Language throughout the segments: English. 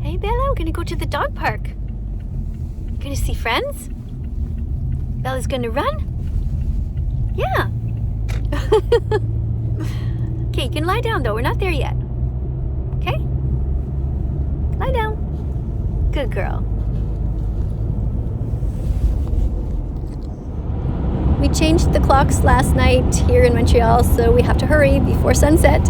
Hey, Bella, we're gonna go to the dog park. Gonna see friends? Bella's gonna run? Yeah. Okay, you can lie down though. We're not there yet. Okay? Lie down. Good girl. We changed the clocks last night here in Montreal, so we have to hurry before sunset.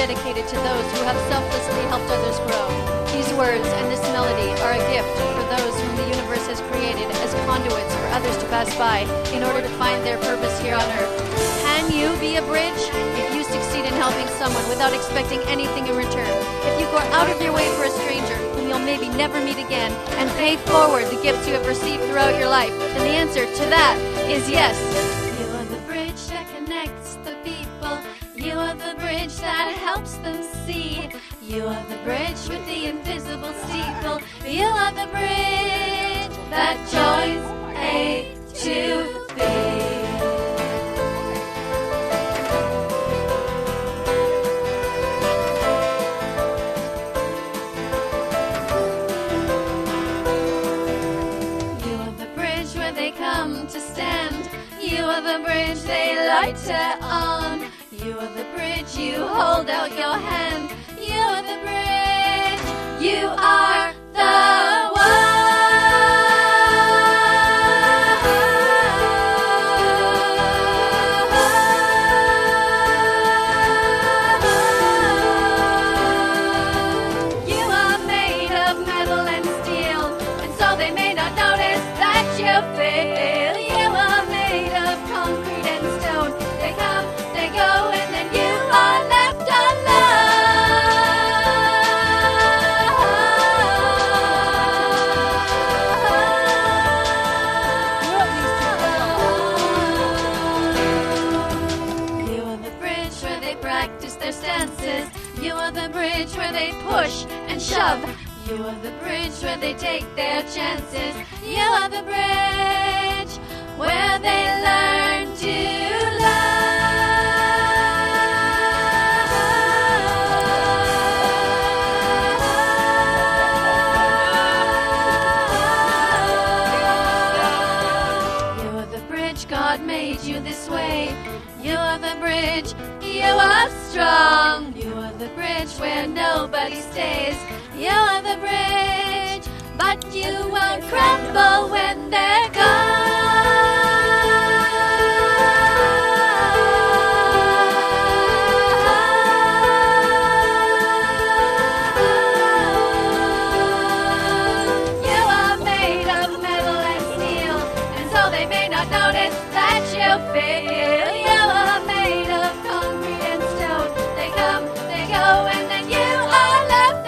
dedicated to those who have selflessly helped others grow. These words and this melody are a gift for those whom the universe has created as conduits for others to pass by in order to find their purpose here on earth. Can you be a bridge? If you succeed in helping someone without expecting anything in return, if you go out of your way for a stranger whom you'll maybe never meet again, and pay forward the gifts you have received throughout your life? And the answer to that is yes. You are the bridge that connects the people. You are the bridge that helps them see. You are the bridge with the invisible steeple. You are the bridge that joins A to B. To stand. You are the bridge they lighter on. You are the bridge, you hold out your hand. You are the bridge, you are the one. You are made of metal and steel, and so they may not notice that you fail. Concrete and stone, they come, they go, and then you are left alone. You are the bridge where they practice their stances. You are the bridge where they push and shove. You are the bridge where they take their chances. You are the bridge where they learn to love. You are the bridge, God made you this way. You are the bridge, you are strong. You are the bridge where nobody stays. You are the bridge, but you won't crumble when they're gone. You are made of metal and steel, and so they may not notice that you fail. You are made of concrete and stone. They come, they go, and then you are left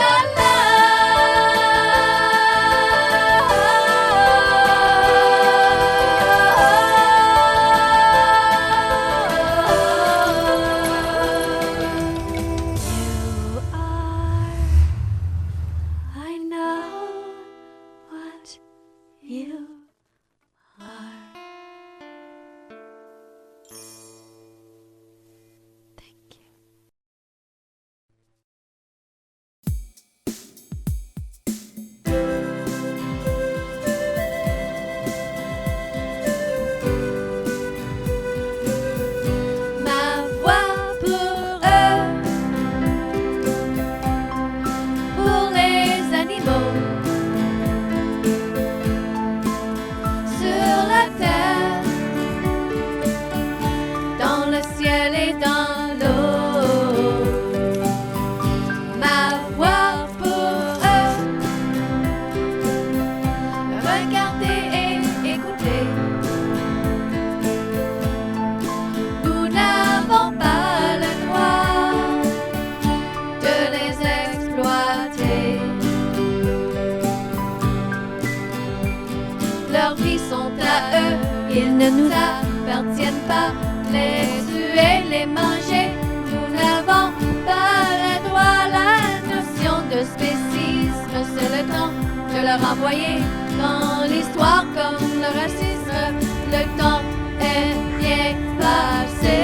Ils ne nous appartiennent pas, les tuer, les manger. Nous n'avons pas le droit. La notion de spécisme, c'est le temps de leur envoyer dans l'histoire comme le racisme. Le temps est bien passé.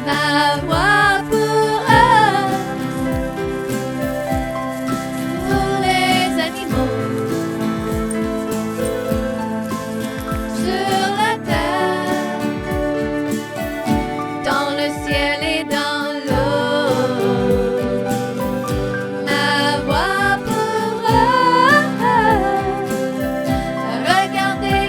Ma voix pour eux, pour les animaux. Regardez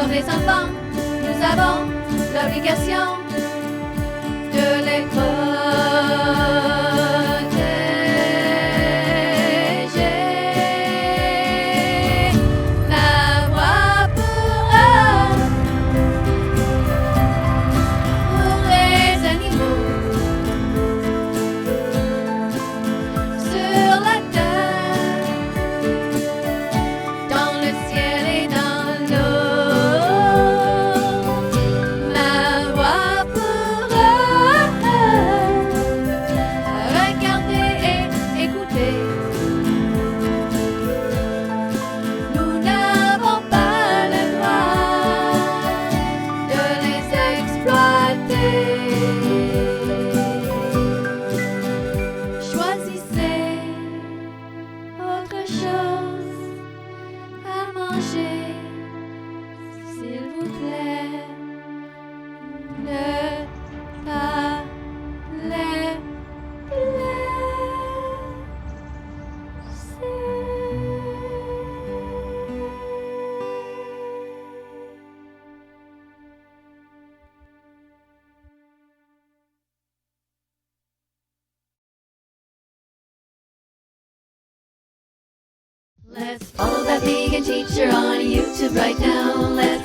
Comme les enfants, nous avons l'obligation de les protéger. La voix pour eux, pour les animaux, sur la terre, dans le ciel et dans l'eau. La voix pour eux, regardez et écoutez. Nous n'avons pas le droit de les exploiter. Choisissez autre chose à manger, s'il vous plaît. Ne pas les Let's follow that vegan teacher on YouTube right now. Let's